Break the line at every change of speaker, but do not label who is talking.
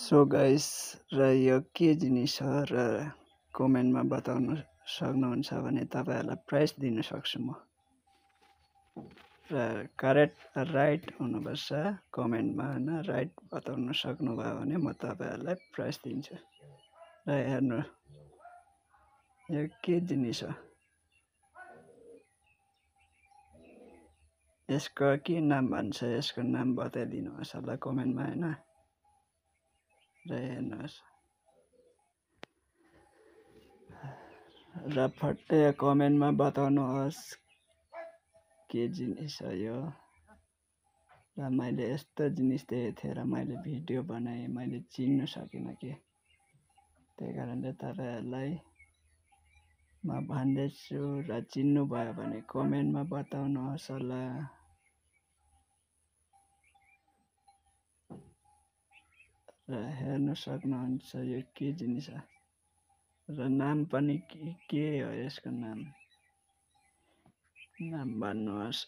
So guys र यो के जिनिस हो र कमेन्टमा बताउन सक्नुहुन्छ भने तपाईहरुलाई प्राइज दिन सक्छु म। र करेक्ट राइट हुनुपर्छ कमेन्टमा हैन, राइट बताउन सक्नुभयो भने म तपाईहरुलाई प्राइज दिन्छु। र हेर्नु यो के जिनिस हो, यसको के नाम भन्छ, यसको नाम बताइदिनुहोस् होला कमेन्टमा हैन। र हेर्नुहोस् र फट्टै कमेन्टमा बताउनुहोस् के जिनिस हो यो। र मैले यस्तो जिनिस देखेको थिएँ र मैले भिडियो बनाएँ, मैले चिन्न सकिनँ के, त्यही कारणले तपाईहरुलाई म भन्दैछु र चिन्नु भयो भने कमेन्टमा बताउनुहोस् होला। र हेर्न सक्नुहुन्छ यो के जिनिस हो र नाम पनि के हो, यसको नाम भन्नुहोस्।